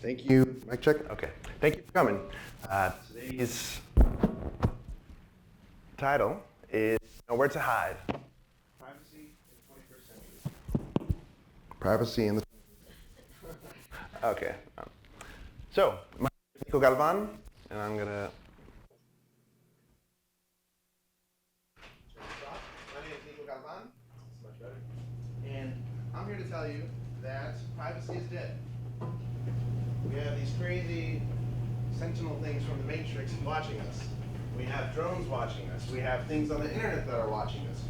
Thank you. Mic check? Okay. Thank you for coming. Today's title is Nowhere to Hide. Privacy in the 21st century. Privacy in the 21st century. Okay. So, my name is Nico Galvan, and I'm going to... My name is Nico Galvan. It's much better. And I'm here to tell you that privacy is dead. We have these crazy sentinel things from the Matrix watching us. We have drones watching us. We have things on the internet that are watching us.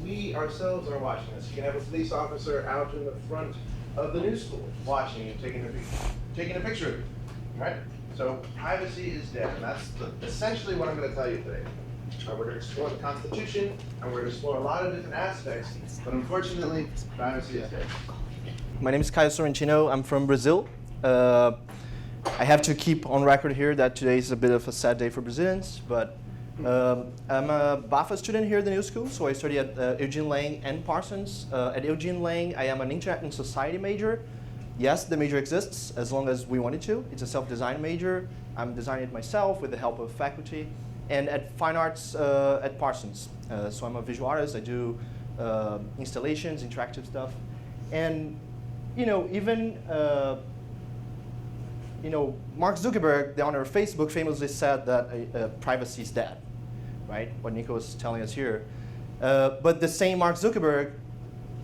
We ourselves are watching us. You can have a police officer out in the front of the new school watching you, taking a picture of you, right? So privacy is dead, and that's essentially what I'm going to tell you today. We're going to explore the Constitution, and we're going to explore a lot of different aspects, but unfortunately, privacy is dead. My name is Caio Sorrentino. I'm from Brazil. I have to keep on record here that today is a bit of a sad day for Brazilians, but I'm a BAFA student here at the New School, so I study at EUGENE Lang and Parsons. At EUGENE Lang, I am an Internet and Society major. Yes, the major exists as long as we want it to. It's a self-design major. I'm designing it myself with the help of faculty. And at Fine Arts at Parsons. So I'm a visual artist. I do installations, interactive stuff. And even Mark Zuckerberg, the owner of Facebook, famously said that privacy is dead, right? What Nico was telling us here. But the same Mark Zuckerberg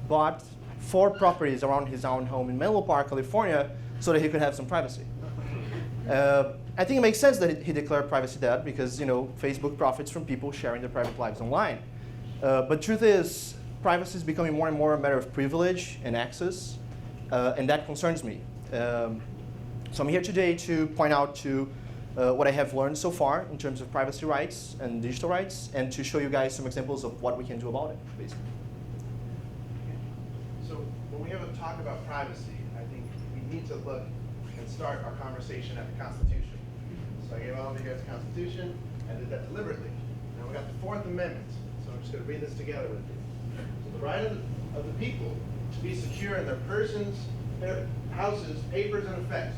bought 4 properties around his own home in Menlo Park, California, so that he could have some privacy. I think it makes sense that he declared privacy dead because Facebook profits from people sharing their private lives online. But truth is, privacy is becoming more and more a matter of privilege and access, and that concerns me. So I'm here today to point out to what I have learned so far in terms of privacy rights and digital rights, and to show you guys some examples of what we can do about it, basically. So when we have a talk about privacy, I think we need to look and start our conversation at the Constitution. So I gave all of you guys the Constitution. I did that deliberately. Now we got the 4th Amendment. So I'm just going to read this together with you. So the right of the people to be secure in their persons, their houses, papers, and effects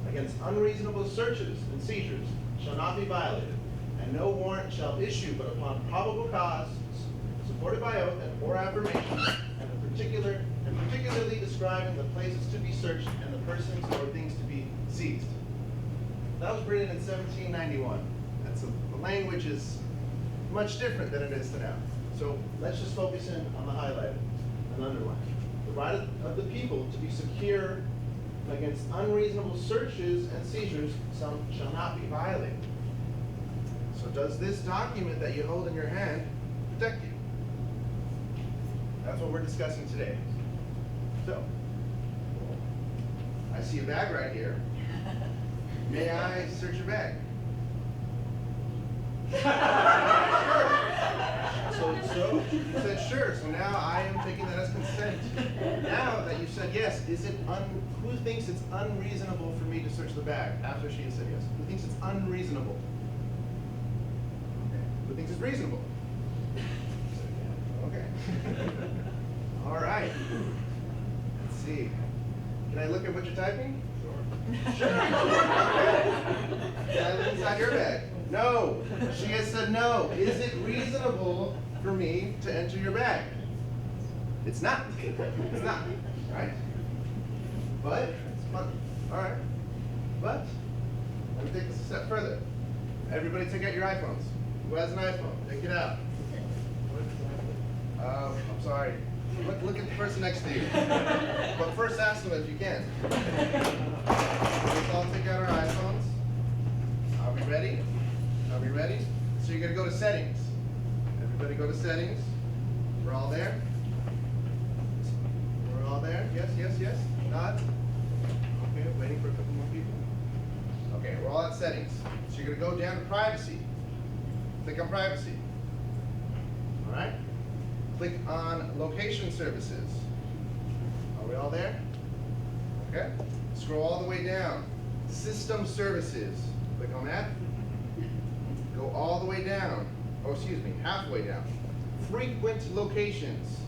against unreasonable searches and seizures shall not be violated, and no warrant shall issue but upon probable cause, supported by oath and or affirmation, and particularly describing the places to be searched and the persons or things to be seized. That was written in 1791. The language is much different than it is to now. So let's just focus in on the highlighted and underlined. The right of the people to be secure against unreasonable searches and seizures shall not be violated. So does this document that you hold in your hand protect you? That's what we're discussing today. So, I see a bag right here. May I search your bag? So you said sure, so now I am taking that as consent. Now that you said yes, who thinks it's unreasonable for me to search the bag after she has said yes? Who thinks it's unreasonable? Okay. Who thinks it's reasonable? Okay. All right. Let's see. Can I look at what you're typing? Sure. Okay. Can I look inside your bag? No. She has said no. Is it reasonable for me to enter your bag? It's not. It's not. Right? But it's fun. All right. But let me take this a step further. Everybody take out your iPhones. Who has an iPhone? Take it out. I'm sorry. Look at the person next to you. But first ask them if you can. Let's all take out our iPhones. Are we ready? Are we ready? So you're going to go to settings. Everybody go to settings. We're all there? We're all there? Yes, yes, yes? Nod? Okay, waiting for a couple more people. Okay, we're all at settings. So you're going to go down to privacy. Click on privacy. All right? Click on location services. Are we all there? Okay. Scroll all the way down. System services. Click on that. Go all the way down. Oh, excuse me, halfway down. Frequent locations.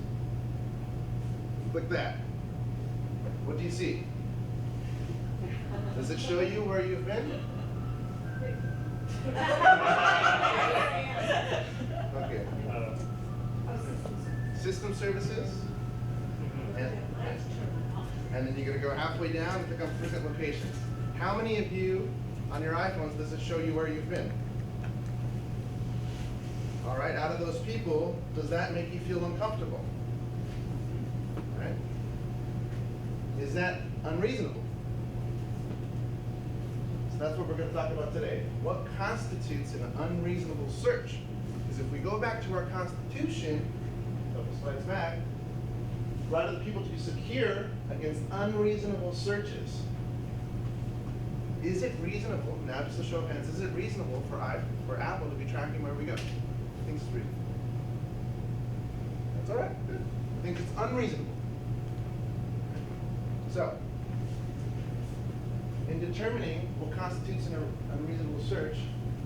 Click that. What do you see? Does it show you where you've been? Okay. System services. And then you're going to go halfway down and pick up different locations. How many of you on your iPhones does it show you where you've been? All right, out of those people, does that make you feel uncomfortable? All right. Is that unreasonable? So that's what we're going to talk about today. What constitutes an unreasonable search? Because if we go back to our Constitution, a couple slides back, right of the people to be secure against unreasonable searches. Is it reasonable, now just a show of hands, is it reasonable for Apple to be tracking where we go? I think it's reasonable. That's all right, good. I think it's unreasonable. So, in determining what constitutes an unreasonable search,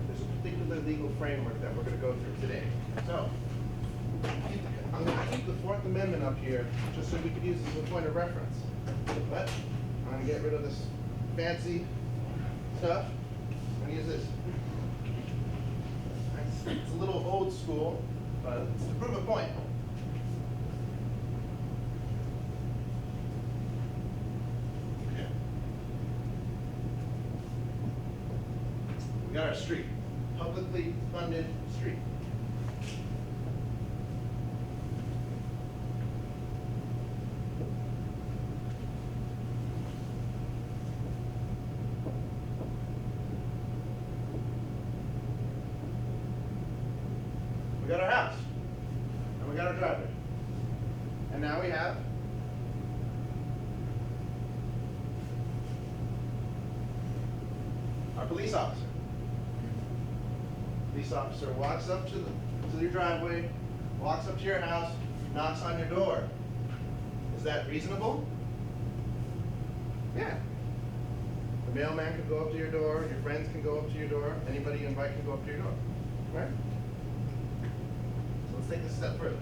there's a particular legal framework that we're going to go through today. So, I'm going to keep the Fourth Amendment up here just so we could use this as a point of reference. But I'm going to get rid of this fancy stuff. I'm going to use this. It's a little old school, but it's to prove a point. Okay. We got our street, publicly funded street. We got our house, and we got our driveway. And now we have our police officer. Police officer walks up to your driveway, walks up to your house, knocks on your door. Is that reasonable? Yeah. The mailman can go up to your door, your friends can go up to your door, anybody you invite can go up to your door, right? Let's take this a step further.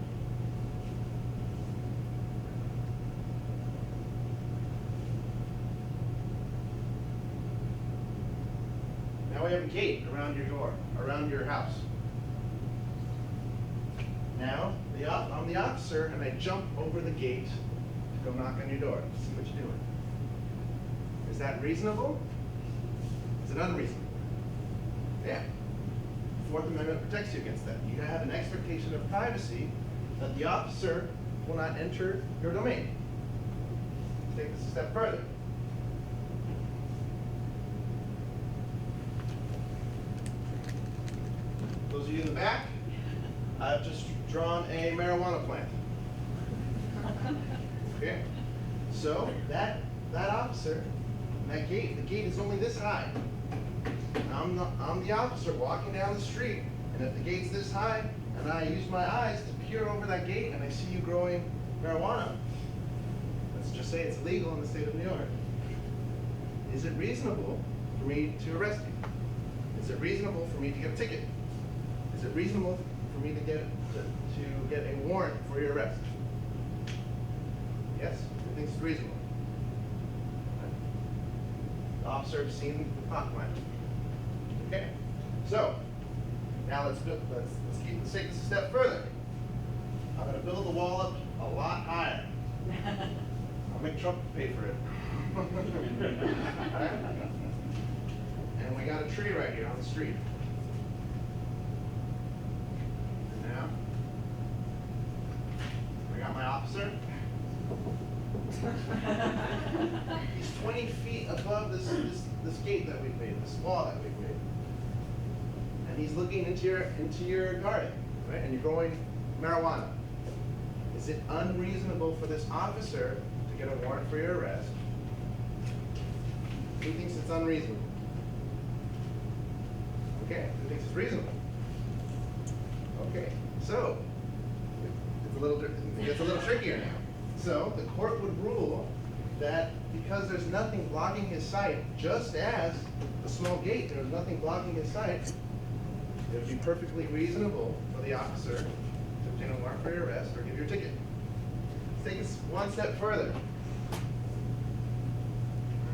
Now we have a gate around your door, around your house. Now, I'm the officer, and I jump over the gate to go knock on your door to see what you're doing. Is that reasonable? Is it unreasonable? Yeah. Fourth Amendment protects you against that. You have an expectation of privacy that the officer will not enter your domain. Let's take this a step further. Those of you in the back, I've just drawn a marijuana plant. Okay? So that officer, that gate, the gate is only this high. I'm the officer walking down the street, and if the gate's this high, and I use my eyes to peer over that gate, and I see you growing marijuana, let's just say it's legal in the state of New York. Is it reasonable for me to arrest you? Is it reasonable for me to get a ticket? Is it reasonable for me to get a warrant for your arrest? Yes, I think it's reasonable. The officer has seen the pot plant. Okay, so now let's take this a step further. I'm going to build the wall up a lot higher. I'll make Trump pay for it. Right? And we got a tree right here on the street. And now we got my officer. He's 20 feet above this gate that we've made, this wall that we've made. And he's looking into your garden, right? And you're growing marijuana. Is it unreasonable for this officer to get a warrant for your arrest? Who thinks it's unreasonable? Okay, who thinks it's reasonable? Okay, so it gets a little trickier now. So the court would rule that because there's nothing blocking his sight, just as the small gate, there was nothing blocking his sight, it would be perfectly reasonable for the officer to obtain a warrant for your arrest or give you a ticket. Let's take this one step further.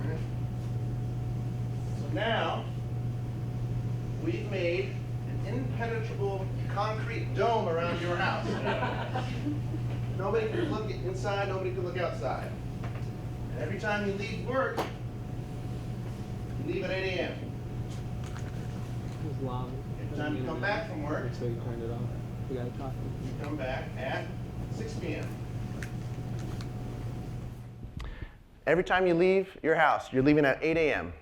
All right. now we've made an impenetrable concrete dome around your house. Nobody can look inside, nobody can look outside. And every time you leave work, you leave at 8 a.m. It's loud. Every time you come back from work, So you turned it off. We gotta talk. you come back at 6 p.m. Every time you leave your house, you're leaving at 8 a.m.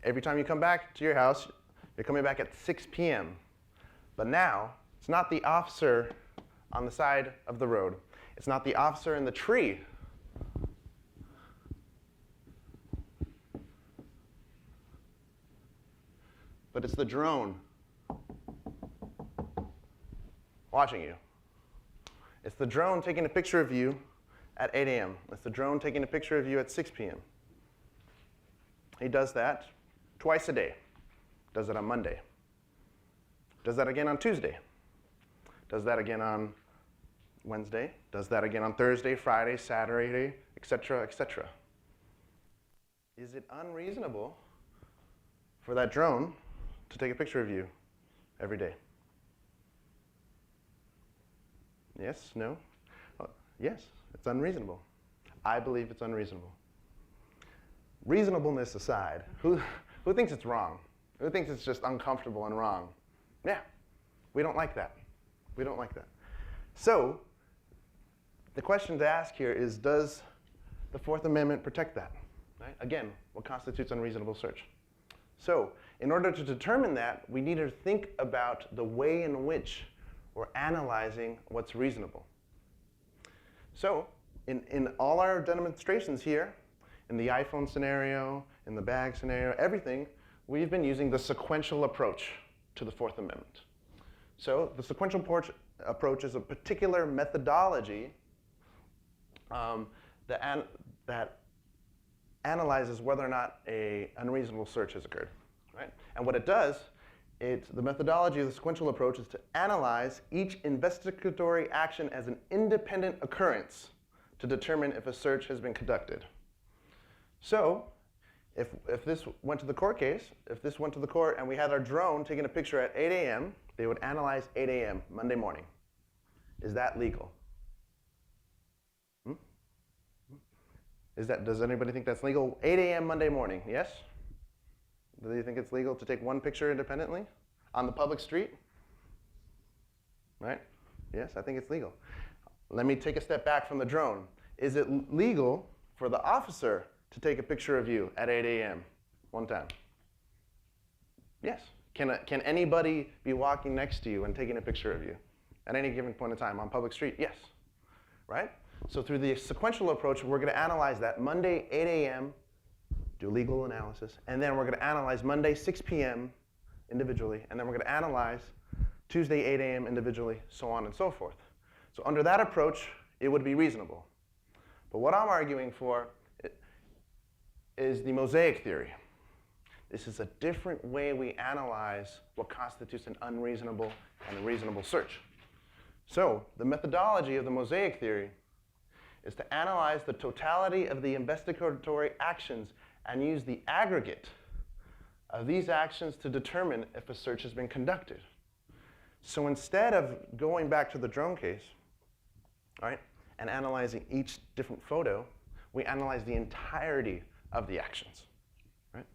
Every time you come back to your house, you're coming back at 6 p.m. But now, it's not the officer on the side of the road. It's not the officer in the tree. But it's the drone watching you. It's the drone taking a picture of you at 8 a.m. It's the drone taking a picture of you at 6 p.m. He does that twice a day. Does it on Monday. Does that again on Tuesday. Does that again on Wednesday. Does that again on Thursday, Friday, Saturday, etc., etc. Is it unreasonable for that drone to take a picture of you every day? Yes? No? Yes, it's unreasonable. I believe it's unreasonable. Reasonableness aside, who thinks it's wrong? Who thinks it's just uncomfortable and wrong? Yeah, we don't like that. We don't like that. So, the question to ask here is, does the Fourth Amendment protect that? Right? Again, what constitutes unreasonable search? So, in order to determine that, we need to think about the way in which we're analyzing what's reasonable. So, in all our demonstrations here, in the iPhone scenario, in the bag scenario, everything, we've been using the sequential approach to the Fourth Amendment. So, the sequential approach is a particular methodology that analyzes whether or not an unreasonable search has occurred. Right? And what it does, the methodology of the sequential approach is to analyze each investigatory action as an independent occurrence to determine if a search has been conducted. So, if this went to the court case, if this went to the court and we had our drone taking a picture at 8 a.m., they would analyze 8 a.m. Monday morning. Is that legal? Does anybody think that's legal? 8 a.m. Monday morning, yes? Do you think it's legal to take one picture independently on the public street? Right? Yes, I think it's legal. Let me take a step back from the drone. Is it legal for the officer to take a picture of you at 8 a.m. one time? Yes. Can anybody be walking next to you and taking a picture of you at any given point in time on public street? Yes. Right? So through the sequential approach, we're going to analyze that Monday, 8 a.m., do legal analysis, and then we're going to analyze Monday, 6 p.m. individually, and then we're going to analyze Tuesday, 8 a.m. individually, so on and so forth. So under that approach, it would be reasonable. But what I'm arguing for is the mosaic theory. This is a different way we analyze what constitutes an unreasonable and a reasonable search. So the methodology of the mosaic theory is to analyze the totality of the investigatory actions and use the aggregate of these actions to determine if a search has been conducted. So instead of going back to the drone case, right, and analyzing each different photo, we analyze the entirety of the actions. Right?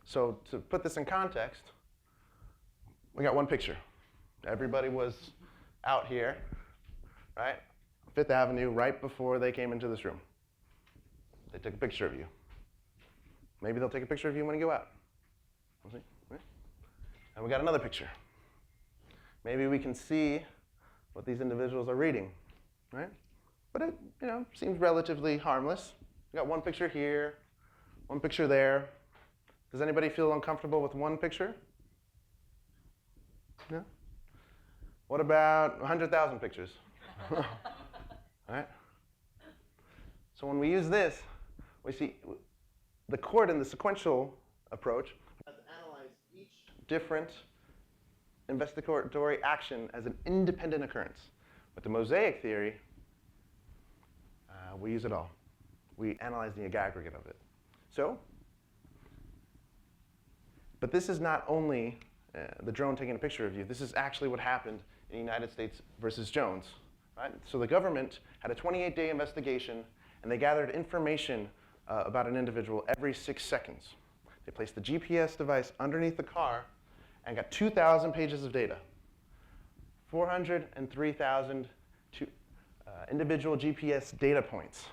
So to put this in context, we got one picture. Everybody was out here, right, Fifth Avenue, right before they came into this room. They took a picture of you. Maybe they'll take a picture of you when you go out. We'll see. Right? And we got another picture. Maybe we can see what these individuals are reading, right? But it, seems relatively harmless. We got one picture here, one picture there. Does anybody feel uncomfortable with one picture? No? What about 100,000 pictures? All right? So when we use this, we see the court in the sequential approach has analyzed each different investigatory action as an independent occurrence. With the mosaic theory, we use it all. We analyze the aggregate of it. So, But this is not only the drone taking a picture of you. This is actually what happened in the United States versus Jones. Right? So the government had a 28-day investigation, and they gathered information about an individual every 6 seconds. They placed the GPS device underneath the car and got 2,000 pages of data. 403,000 individual GPS data points.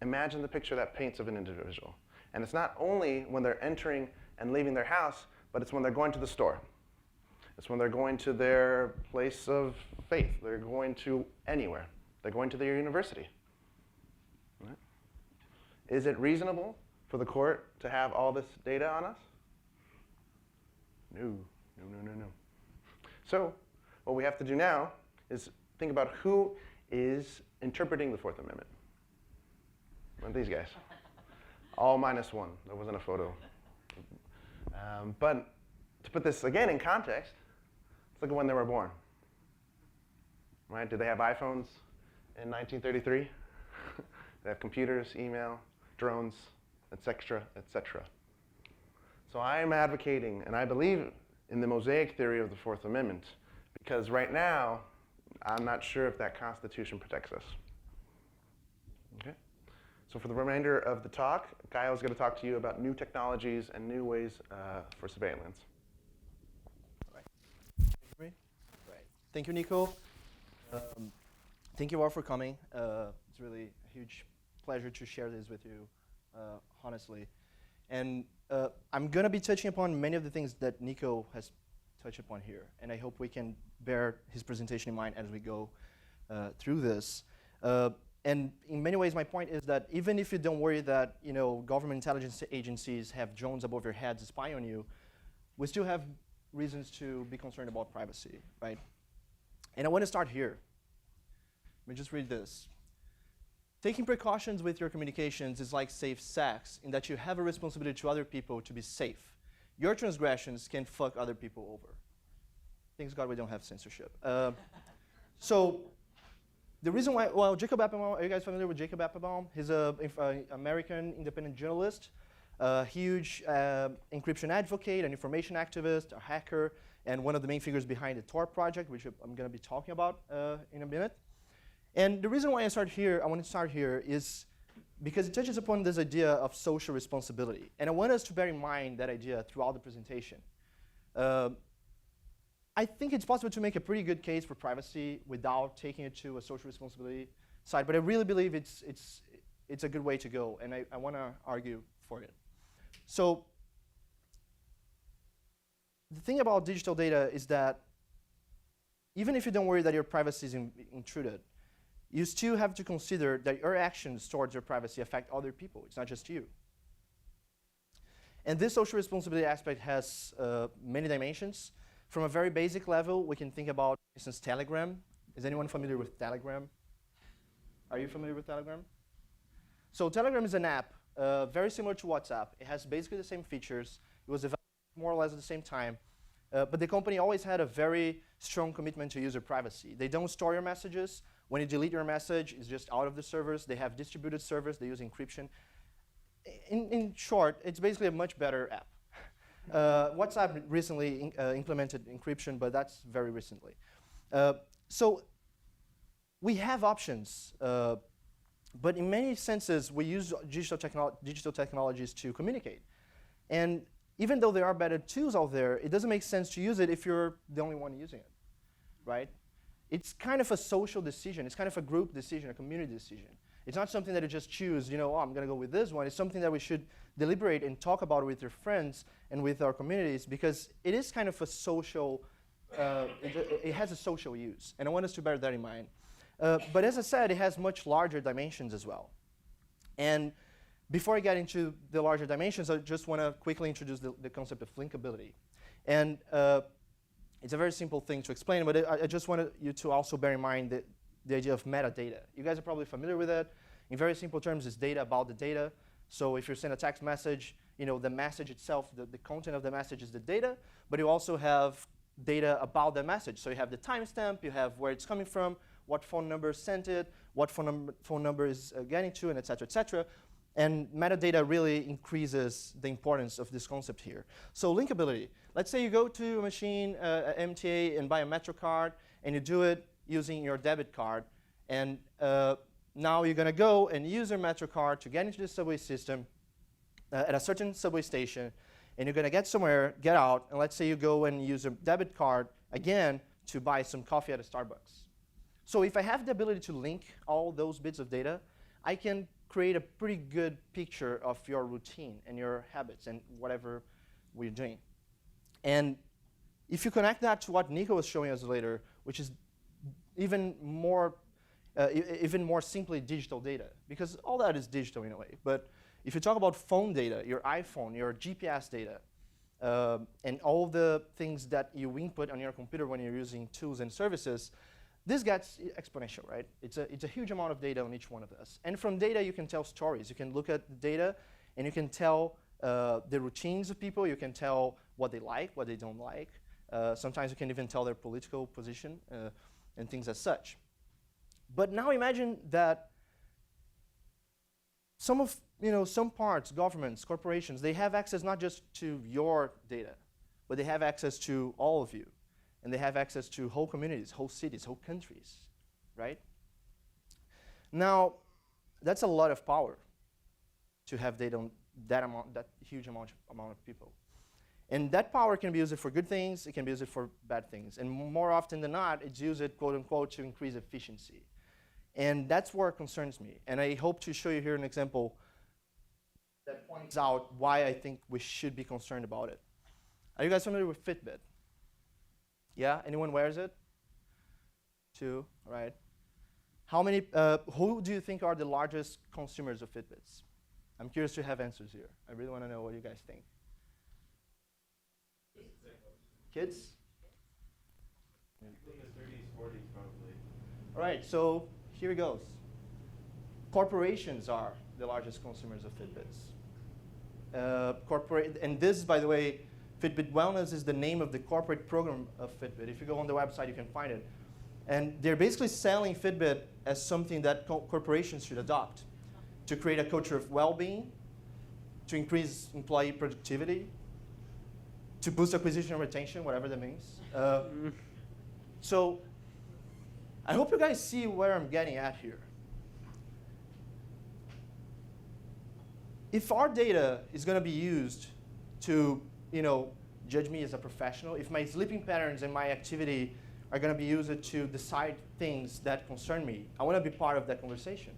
Imagine the picture that paints of an individual. And it's not only when they're entering and leaving their house, but it's when they're going to the store. It's when they're going to their place of faith. They're going to anywhere. They're going to their university. Right? Is it reasonable for the court to have all this data on us? No, no, no, no, no. So what we have to do now is think about who is interpreting the Fourth Amendment. One of these guys. All minus one. There wasn't a photo. But to put this again in context, let's look at when they were born. Right? Did they have iPhones in 1933? They have computers, email, drones, etc., etc. So I am advocating, and I believe in the mosaic theory of the Fourth Amendment, because right now, I'm not sure if that Constitution protects us. Okay? So for the remainder of the talk, Caio is going to talk to you about new technologies and new ways for surveillance. All right. Thank you, Nico. Thank you all for coming. It's really a huge pleasure to share this with you, honestly. And I'm going to be touching upon many of the things that Nico has touched upon here. And I hope we can bear his presentation in mind as we go through this. And in many ways, my point is that even if you don't worry that government intelligence agencies have drones above your heads spying on you, we still have reasons to be concerned about privacy, right? And I want to start here. Let me just read this. Taking precautions with your communications is like safe sex in that you have a responsibility to other people to be safe. Your transgressions can fuck other people over. Thanks God we don't have censorship. So the reason why, well, Jacob Appelbaum, are you guys familiar with Jacob Appelbaum? He's an American independent journalist, a huge encryption advocate, an information activist, a hacker, and one of the main figures behind the Tor project, which I'm going to be talking about in a minute. And the reason why I want to start here is because it touches upon this idea of social responsibility. And I want us to bear in mind that idea throughout the presentation. I think it's possible to make a pretty good case for privacy without taking it to a social responsibility side, but I really believe it's a good way to go, and I want to argue for it. So the thing about digital data is that even if you don't worry that your privacy is intruded, you still have to consider that your actions towards your privacy affect other people. It's not just you. And this social responsibility aspect has many dimensions. From a very basic level, we can think about, for instance, Telegram. Is anyone familiar with Telegram? Are you familiar with Telegram? So Telegram is an app very similar to WhatsApp. It has basically the same features. It was developed more or less at the same time. But the company always had a very strong commitment to user privacy. They don't store your messages. When you delete your message, it's just out of the servers. They have distributed servers. They use encryption. In short, it's basically a much better app. WhatsApp recently implemented encryption, but that's very recently. So we have options, but in many senses, we use digital technologies to communicate. And even though there are better tools out there, it doesn't make sense to use it if you're the only one using it, right? It's kind of a social decision. It's kind of a group decision, a community decision. It's not something that you just choose, oh, I'm going to go with this one. It's something that we should deliberate and talk about with your friends and with our communities, because it is kind of a social, it has a social use. And I want us to bear that in mind. But as I said, it has much larger dimensions as well. And before I get into the larger dimensions, I just want to quickly introduce the concept of linkability. And it's a very simple thing to explain, but I just wanted you to also bear in mind the idea of metadata. You guys are probably familiar with it. In very simple terms, it's data about the data. So if you send a text message, the message itself, the content of the message is the data, but you also have data about the message. So you have the timestamp, you have where it's coming from, what phone number sent it, what phone number is getting to, and et cetera, et cetera. And metadata really increases the importance of this concept here. So linkability. Let's say you go to a machine, MTA, and buy a Metro card, and you do it using your debit card. And now you're going to go and use your Metro card to get into the subway system at a certain subway station. And you're going to get somewhere, get out, and let's say you go and use a debit card again to buy some coffee at a Starbucks. So if I have the ability to link all those bits of data, I can create a pretty good picture of your routine and your habits and whatever we're doing. And if you connect that to what Nico was showing us later, which is even more simply digital data, because all that is digital in a way. But if you talk about phone data, your iPhone, your GPS data, and all the things that you input on your computer when you're using tools and services, this gets exponential, right? It's a huge amount of data on each one of us. And from data, you can tell stories. You can look at the data, and you can tell the routines of people. You can tell what they like, what they don't like. Sometimes you can even tell their political position and things as such. But now imagine that some parts, governments, corporations, they have access not just to your data, but they have access to all of you. And they have access to whole communities, whole cities, whole countries, right? Now, that's a lot of power to have data on that huge amount of people. And that power can be used for good things, it can be used for bad things. And more often than not, it's used, quote unquote, to increase efficiency. And that's where it concerns me. And I hope to show you here an example that points out why I think we should be concerned about it. Are you guys familiar with Fitbit? Yeah, anyone wears it? 2, right? How many, who do you think are the largest consumers of Fitbits? I'm curious to have answers here. I really want to know what you guys think. Kids? People in the 30s, 40s probably. All right, so here it goes. Corporations are the largest consumers of Fitbits. And this, by the way, Fitbit Wellness is the name of the corporate program of Fitbit. If you go on the website, you can find it. And they're basically selling Fitbit as something that corporations should adopt to create a culture of well-being, to increase employee productivity, to boost acquisition and retention, whatever that means. So I hope you guys see where I'm getting at here. If our data is going to be used to judge me as a professional, if my sleeping patterns and my activity are going to be used to decide things that concern me, I want to be part of that conversation.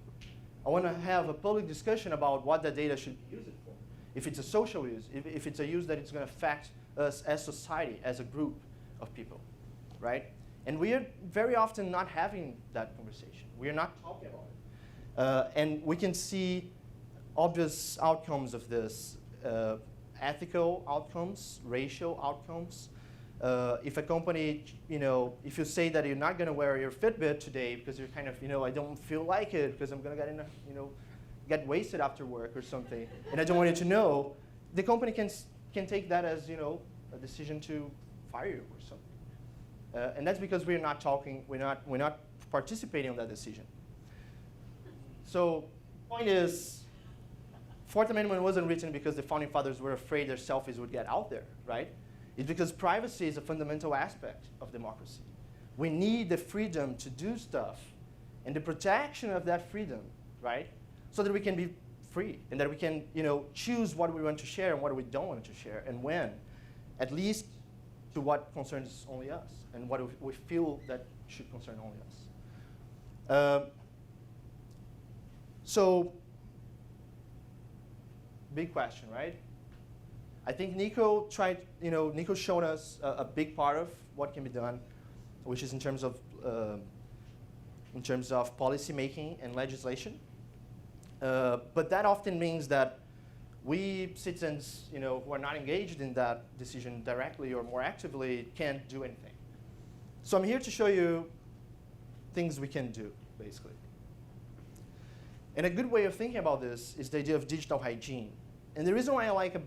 I want to have a public discussion about what that data should be used for. If it's a social use, if it's a use that it's going to affect us as society, as a group of people, right? And we are very often not having that conversation. We are not talking about it. And we can see obvious outcomes of this. Ethical outcomes, racial outcomes. If a company, if you say that you're not going to wear your Fitbit today because you're kind of, I don't feel like it because I'm going to get wasted after work or something, and I don't want you to know, the company can take that as, a decision to fire you or something. And that's because we're not talking, we're not participating in that decision. So, point is, Fourth Amendment wasn't written because the founding fathers were afraid their selfies would get out there, right? It's because privacy is a fundamental aspect of democracy. We need the freedom to do stuff and the protection of that freedom, right? So that we can be free and that we can, choose what we want to share and what we don't want to share and when, at least to what concerns only us and what we feel that should concern only us. So, big question, right? I think Nico showed us a big part of what can be done, which is in terms of policy making and legislation. But that often means that we citizens, who are not engaged in that decision directly or more actively can't do anything. So I'm here to show you things we can do, basically. And a good way of thinking about this is the idea of digital hygiene. And the reason why I like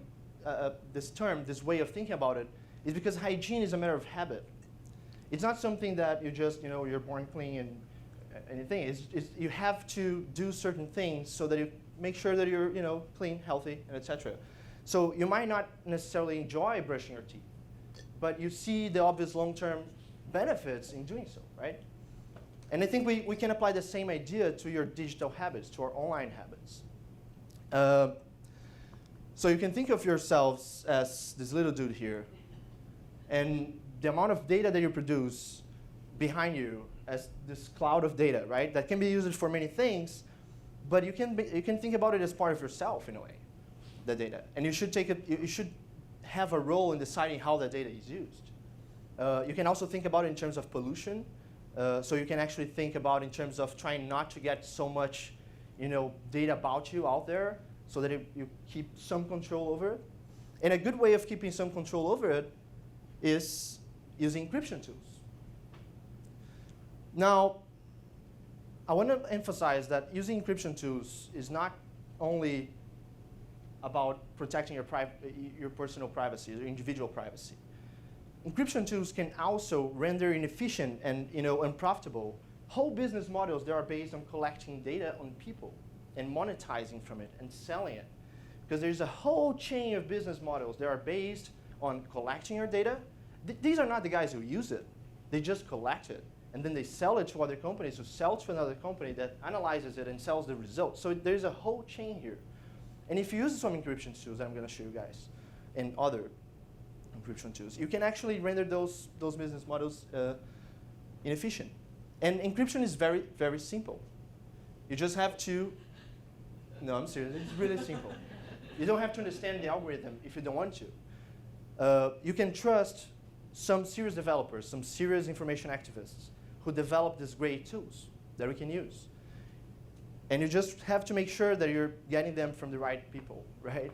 this term, this way of thinking about it, is because hygiene is a matter of habit. It's not something that you just, you're born clean and anything. You have to do certain things so that you make sure that you're clean, healthy, and etc. So you might not necessarily enjoy brushing your teeth, but you see the obvious long-term benefits in doing so, right? And I think we can apply the same idea to your digital habits, to our online habits. So you can think of yourselves as this little dude here, and the amount of data that you produce behind you as this cloud of data, right? That can be used for many things, but you can think about it as part of yourself in a way, the data. And you should you should have a role in deciding how the data is used. You can also think about it in terms of pollution. So you can actually think about in terms of trying not to get so much, data about you out there, so that you keep some control over it. And a good way of keeping some control over it is using encryption tools. Now, I want to emphasize that using encryption tools is not only about protecting your personal privacy, your individual privacy. Encryption tools can also render inefficient and unprofitable whole business models that are based on collecting data on people and monetizing from it and selling it. Because there's a whole chain of business models that are based on collecting your data. These are not the guys who use it. They just collect it. And then they sell it to other companies who sell to another company that analyzes it and sells the results. So there's a whole chain here. And if you use some encryption tools that I'm going to show you guys, and other encryption tools, you can actually render those business models inefficient. And encryption is very, very simple. You just have to, no, I'm serious, it's really simple. You don't have to understand the algorithm if you don't want to. You can trust some serious developers, some serious information activists who develop these great tools that we can use. And you just have to make sure that you're getting them from the right people, right?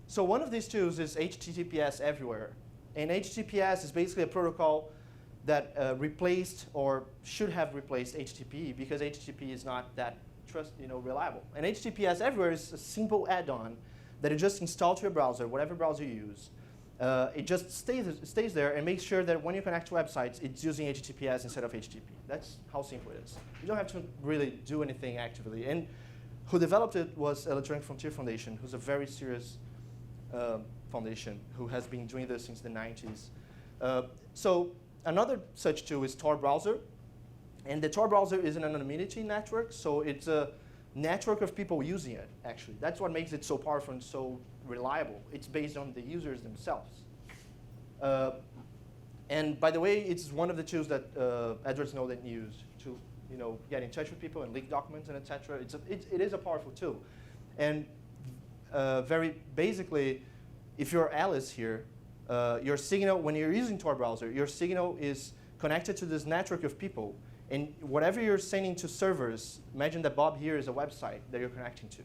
So one of these tools is HTTPS Everywhere. And HTTPS is basically a protocol that replaced or should have replaced HTTP, because HTTP is not that reliable. And HTTPS Everywhere is a simple add-on that you just install to your browser, whatever browser you use. It just stays there and makes sure that when you connect to websites, it's using HTTPS instead of HTTP. That's how simple it is. You don't have to really do anything actively. And who developed it was Electronic Frontier Foundation, who's a very serious foundation who has been doing this since the 90s. So another such tool is Tor browser. And the Tor browser is an anonymity network, so it's a network of people using it, actually. That's what makes it so powerful and so reliable. It's based on the users themselves. And by the way, it's one of the tools that Edward Snowden used to get in touch with people and leak documents and etc. It is a powerful tool. And very basically, if you're Alice here, your signal, when you're using Tor browser, your signal is connected to this network of people. And whatever you're sending to servers, imagine that Bob here is a website that you're connecting to.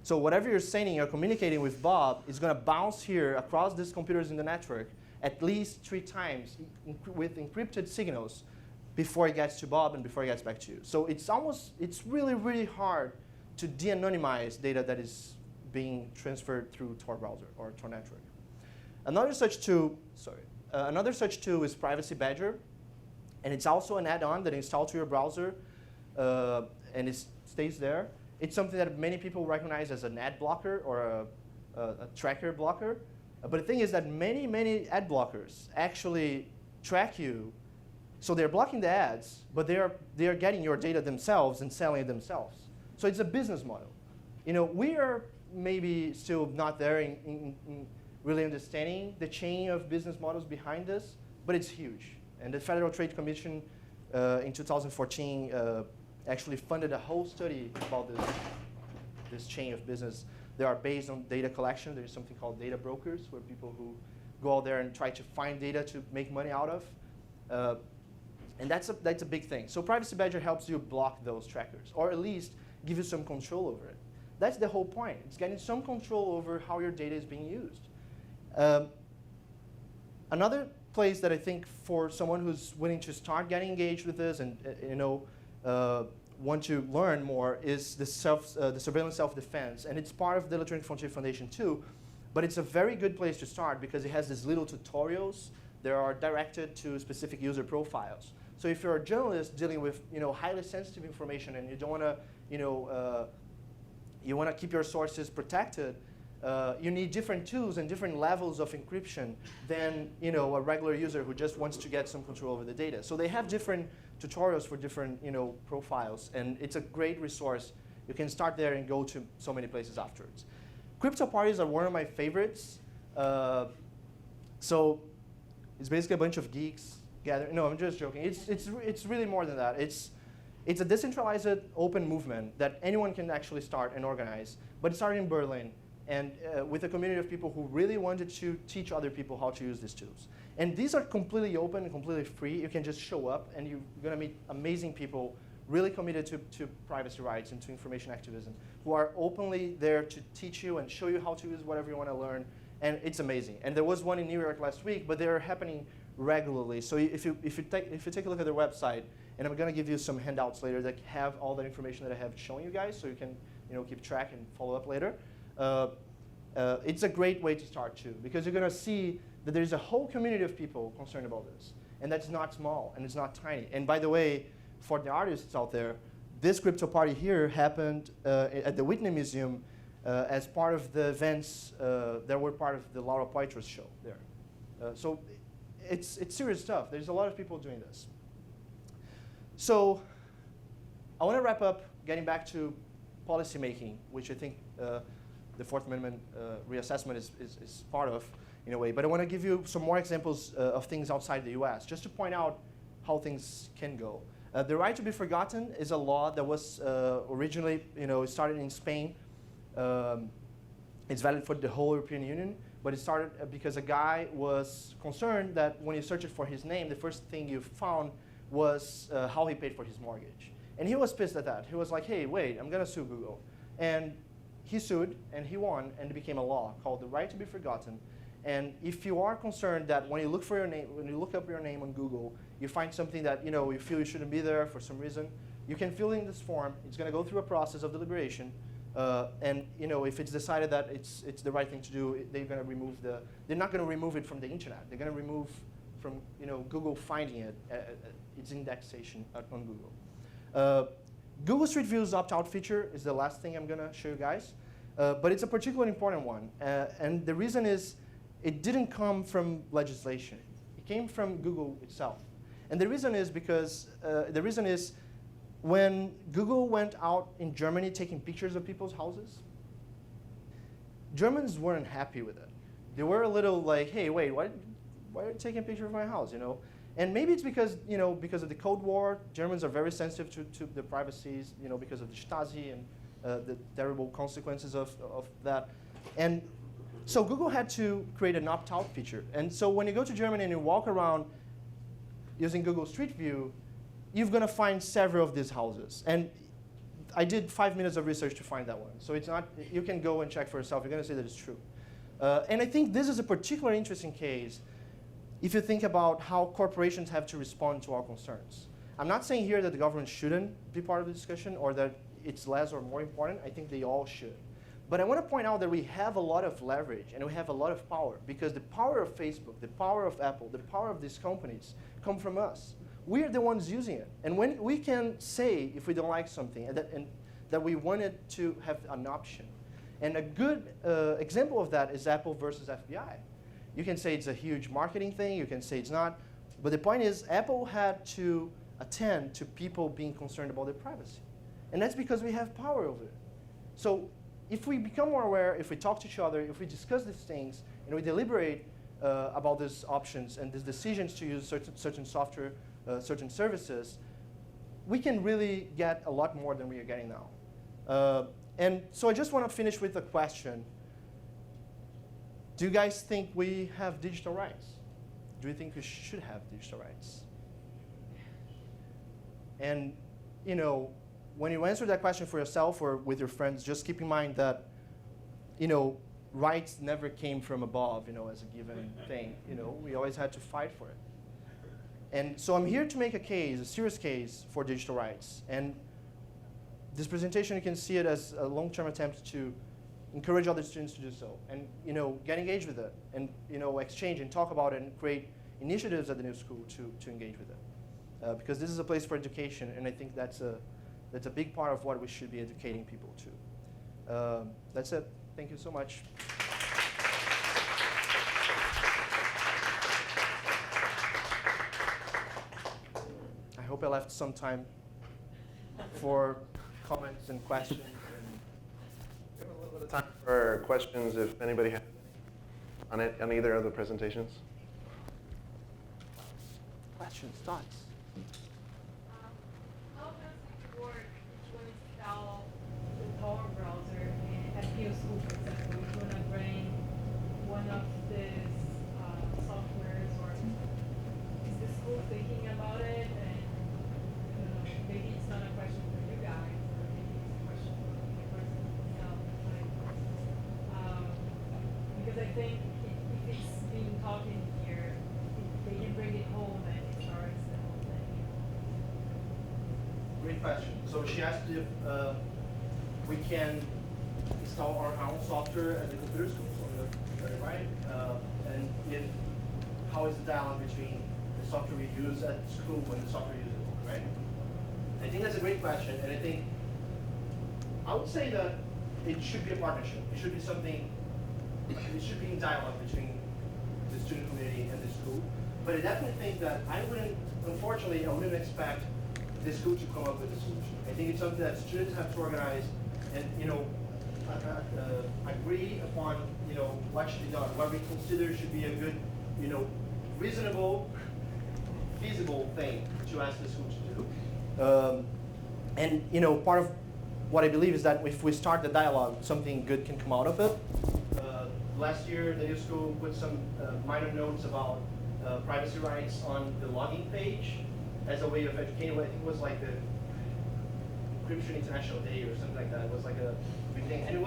So whatever you're sending, you're communicating with Bob, is going to bounce here across these computers in the network at least 3 times with encrypted signals before it gets to Bob and before it gets back to you. So it's really, really hard to de-anonymize data that is being transferred through Tor browser or Tor network. Another such tool is Privacy Badger. And it's also an add-on that you install to your browser, and it stays there. It's something that many people recognize as an ad blocker or a tracker blocker. But the thing is that many, many ad blockers actually track you. So they're blocking the ads, but they are getting your data themselves and selling it themselves. So it's a business model. We are maybe still not there in really understanding the chain of business models behind this, but it's huge. And the Federal Trade Commission in 2014 actually funded a whole study about this chain of business. They are based on data collection. There's something called data brokers, where people who go out there and try to find data to make money out of. And that's a big thing. So Privacy Badger helps you block those trackers, or at least give you some control over it. That's the whole point. It's getting some control over how your data is being used. Another place that I think for someone who's willing to start getting engaged with this and want to learn more is the surveillance self-defense. And it's part of the Electronic Frontier Foundation too. But it's a very good place to start because it has these little tutorials that are directed to specific user profiles. So if you're a journalist dealing with highly sensitive information and you don't want to you want to keep your sources protected, you need different tools and different levels of encryption than a regular user who just wants to get some control over the data. So they have different tutorials for different profiles, and it's a great resource. You can start there and go to so many places afterwards. Crypto parties are one of my favorites. So it's basically a bunch of geeks gathering. No, I'm just joking. It's really more than that. It's a decentralized open movement that anyone can actually start and organize. But it started in Berlin, and with a community of people who really wanted to teach other people how to use these tools. And these are completely open and completely free. You can just show up, and you're going to meet amazing people really committed to privacy rights and to information activism, who are openly there to teach you and show you how to use whatever you want to learn. And it's amazing. And there was one in New York last week, but they're happening regularly. So if you take a look at their website, and I'm going to give you some handouts later that have all the information that I have shown you guys, so you can keep track and follow up later. It's a great way to start too, because you're going to see that there's a whole community of people concerned about this, and that's not small and it's not tiny. And by the way, for the artists out there, this crypto party here happened at the Whitney Museum as part of the events that were part of the Laura Poitras show there. So it's serious stuff. There's a lot of people doing this. So I want to wrap up getting back to policy making, which I think the Fourth Amendment reassessment is part of in a way. But I want to give you some more examples of things outside the US, just to point out how things can go. The right to be forgotten is a law that was originally, started in Spain. It's valid for the whole European Union, but it started because a guy was concerned that when you searched for his name, the first thing you found was how he paid for his mortgage. And he was pissed at that. He was like, hey, wait, I'm going to sue Google. And he sued, and he won, and it became a law called the right to be forgotten. And if you are concerned that when you look for your name, when you look up your name on Google, you find something that you feel you shouldn't be there for some reason, you can fill in this form. It's going to go through a process of deliberation, and if it's decided that it's the right thing to do, they're going to remove they're not going to remove it from the internet. They're going to remove from Google finding it, its indexation on Google. Google Street View's opt-out feature is the last thing I'm going to show you guys, but it's a particularly important one, and the reason is, it didn't come from legislation. It came from Google itself. And the reason is because, when Google went out in Germany taking pictures of people's houses, Germans weren't happy with it. They were a little like, hey, wait, why are you taking a picture of my house, And maybe it's because, because of the Cold War, Germans are very sensitive to the privacies, because of the Stasi and the terrible consequences of that. And so Google had to create an opt-out feature. And so when you go to Germany and you walk around using Google Street View, you're going to find several of these houses. And I did 5 minutes of research to find that one. So it's not, you can go and check for yourself. You're going to see that it's true. And I think this is a particularly interesting case if you think about how corporations have to respond to our concerns. I'm not saying here that the government shouldn't be part of the discussion or that it's less or more important. I think they all should. But I want to point out that we have a lot of leverage and we have a lot of power, because the power of Facebook, the power of Apple, the power of these companies come from us. We are the ones using it. And when we can say if we don't like something and that we wanted to have an option. And a good example of that is Apple versus FBI. You can say it's a huge marketing thing. You can say it's not. But the point is, Apple had to attend to people being concerned about their privacy. And that's because we have power over it. So if we become more aware, if we talk to each other, if we discuss these things, and we deliberate about these options and these decisions to use certain software, certain services, we can really get a lot more than we are getting now. And so I just want to finish with a question. Do you guys think we have digital rights? Do you think we should have digital rights? And when you answer that question for yourself or with your friends, just keep in mind that, rights never came from above, as a given thing. We always had to fight for it. And so I'm here to make a case, a serious case for digital rights. And this presentation, you can see it as a long-term attempt to encourage other students to do so, and get engaged with it, and exchange and talk about it, and create initiatives at the new school to engage with it, because this is a place for education, and I think that's a big part of what we should be educating people to. That's it. Thank you so much. I hope I left some time for comments and questions. We have a little bit of time for questions if anybody has any on either of the presentations. Questions, thoughts? How does it work to install the Tor browser at your school, for example? If you want to bring one of these softwares, or is the school thinking about it? And maybe it's not a question for you guys, or maybe it's a question for the person himself. Because I think if it's being taught in here, they can bring it home and it starts the whole thing. Great question. So she asked if we can install our own software at the computer school, so right? And if how is the dialogue between the software we use at school and the software we use at home, right? I think that's a great question, and I think I would say that it should be a partnership. It should be something. It should be in dialogue between the student community and the school. But I definitely think that unfortunately, I wouldn't expect the school to come up with a solution. I think it's something that students have to organize and, agree upon, what should be done, what we consider should be a good, reasonable, feasible thing to ask the school to do. And, part of what I believe is that if we start the dialogue, something good can come out of it. Last year, the new school put some minor notes about privacy rights on the login page as a way of educating. I think it was like the Encryption International Day or something like that. It was like a big thing. And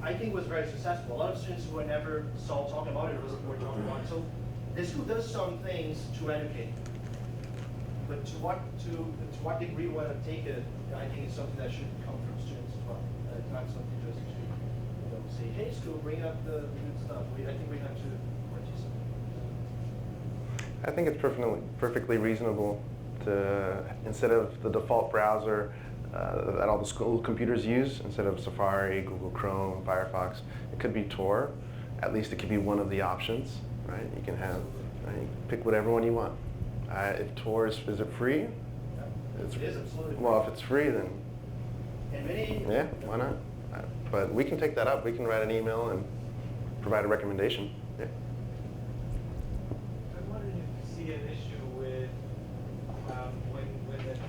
I think it was very successful. A lot of students who I never saw talking about it were talking about it. So the school does some things to educate. But to what degree we want to take it, I think it's something that should come from students as well. Not something just to say, hey, school, bring up the good stuff. I think we have to participate. I think it's perfectly reasonable to, instead of the default browser that all the school computers use, instead of Safari, Google Chrome, Firefox, it could be Tor. At least it could be one of the options, right? You can have, right? You pick whatever one you want. If Tor is it free? Yeah. It is absolutely free. Well, if it's free, then and many, yeah, why not? But we can take that up. We can write an email and provide a recommendation. Yeah. I'm wondering if you see an issue with when that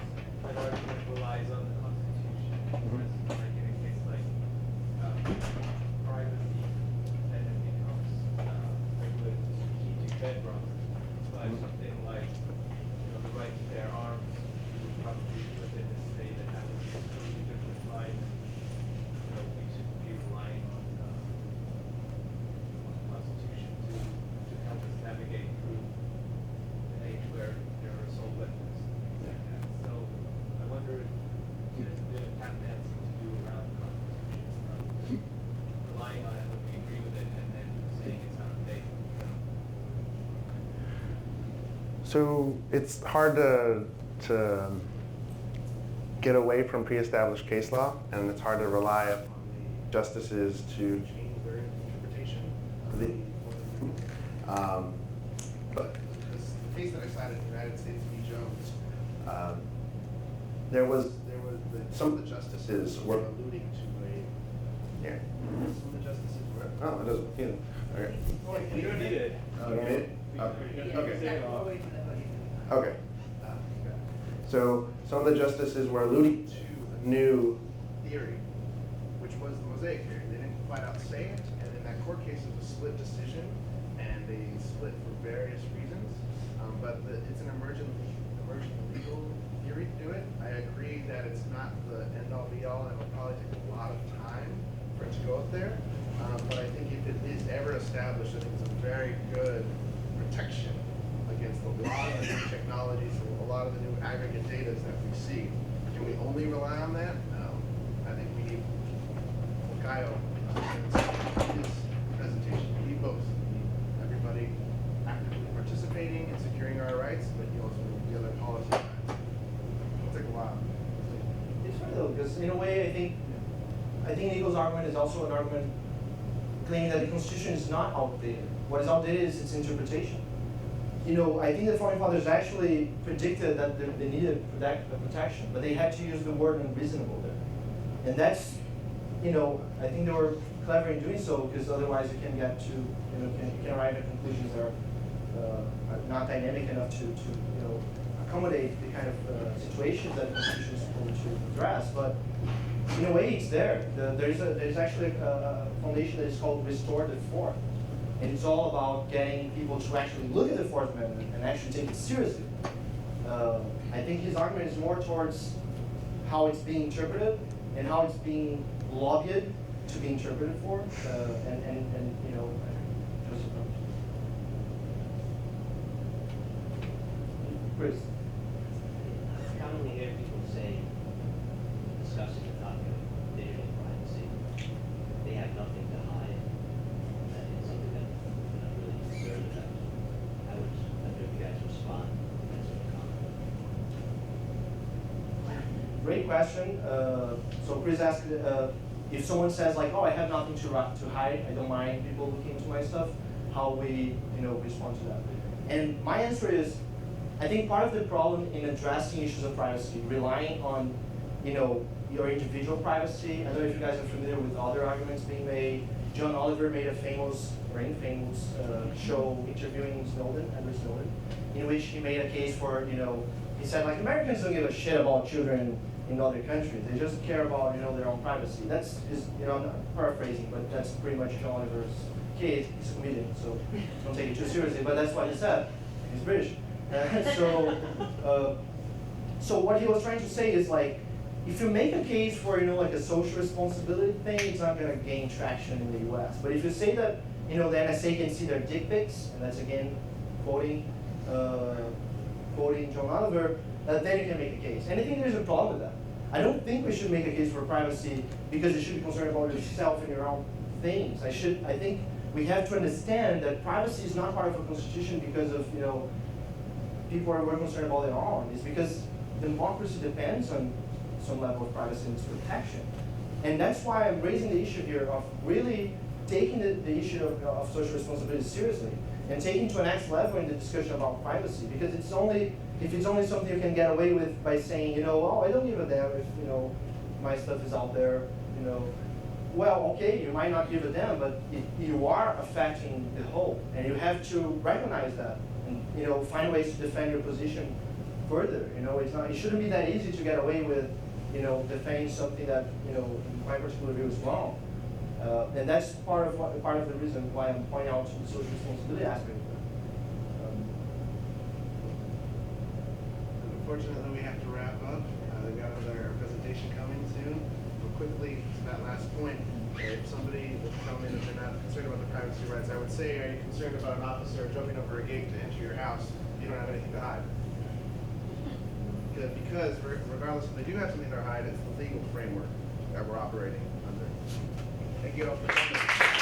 argument relies on the Constitution. For instance, like in a case like privacy, and it becomes a good strategic bedrock. But something like the right to bear arms would probably be within a state that has a totally different life. We should be relying on the Constitution to help us navigate through an age where there are assault weapons. So I wonder if there's a bit of tap dancing to do around the Constitution, relying on it when we agree with it and then saying it's out of date. So it's hard to get away from pre-established case law, and it's hard to rely upon the justices to change their interpretation. But the case that I cited, United States v. Jones, there was some of the justices were alluding to a. Yeah. Some of the justices were. Oh, it doesn't. Yeah. Okay. You don't need it. Oh, you need it? Okay. Okay. So some of the justices were alluding to a new theory, which was the Mosaic theory. They didn't flat out say it, and in that court case it was a split decision, and they split for various reasons. But it's an emergent legal theory to do it. I agree that it's not the end-all be-all, and it'll probably take a lot of time for it to go up there. But I think if it is ever established, I think it's a very good protection against a lot of the new technologies, a lot of the new aggregate data that we see. Can we only rely on that? No. I think we need, Caio, his presentation, we need both. We need everybody actively participating and securing our rights, but you also need the other policy sides. It'll take a while. it's funny though, because in a way, I think Nico's argument is also an argument claiming that the Constitution is not outdated. What is outdated is its interpretation. You know, I think the Founding Fathers actually predicted that they needed protection, but they had to use the word unreasonable there. And that's, you know, I think they were clever in doing so, because otherwise you can get to, you know, you can arrive at conclusions that are not dynamic enough to you know, accommodate the kind of situations that the Constitution is supposed to address. But in a way, it's there. There's actually a foundation that is called Restore the Fourth. And it's all about getting people to actually look at the Fourth Amendment and actually take it seriously. I think his argument is more towards how it's being interpreted and how it's being lobbied to be interpreted for, and you know, Joseph. Chris. I commonly hear people say, discussing the topic of digital privacy, they have nothing to hide. That is something that I'm really concerned about. I wonder if you guys respond to that sort of comment. Great question. So Chris asked if someone says like, "Oh, I have nothing to hide. I don't mind people looking into my stuff." How we, you know, respond to that? And my answer is, I think part of the problem in addressing issues of privacy, relying on, you know, your individual privacy. I don't know if you guys are familiar with other arguments being made. John Oliver made a famous show interviewing Edward Snowden, in which he made a case for, you know, he said like, Americans don't give a shit about children in other countries. They just care about, you know, their own privacy. That's his, you know, I'm not paraphrasing, but that's pretty much John Oliver's case. He's a comedian, so don't take it too seriously. But that's what he said. He's British. So what he was trying to say is like, if you make a case for, you know, like a social responsibility thing, it's not going to gain traction in the U.S. But if you say that, you know, the NSA can see their dick pics, and that's again quoting John Oliver, then you can make a case. And I think there's a problem with that. I don't think we should make a case for privacy because you should be concerned about yourself and your own things. I think we have to understand that privacy is not part of a constitution because of, you know, people are more concerned about their own. It's because democracy depends on some level of privacy and its protection. And that's why I'm raising the issue here of really taking the issue of social responsibility seriously and taking to a next level in the discussion about privacy. Because if it's only something you can get away with by saying, you know, oh, I don't give a damn if, you know, my stuff is out there, you know. Well, okay, you might not give a damn, but you are affecting the whole, and you have to recognize that, and, you know, find ways to defend your position further. You know, it shouldn't be that easy to get away with, you know, defending something that, you know, in my particular view is wrong. And that's part of the reason why I'm pointing out the social responsibility aspect of it. Unfortunately, we have to wrap up. They've got another presentation coming soon. But quickly, to that last point, if somebody would tell me that they're not concerned about the privacy rights, I would say, are you concerned about an officer jumping over a gate to enter your house if you don't have anything to hide? Because regardless if they do have something to hide, it's the legal framework that we're operating under. Thank you all for coming.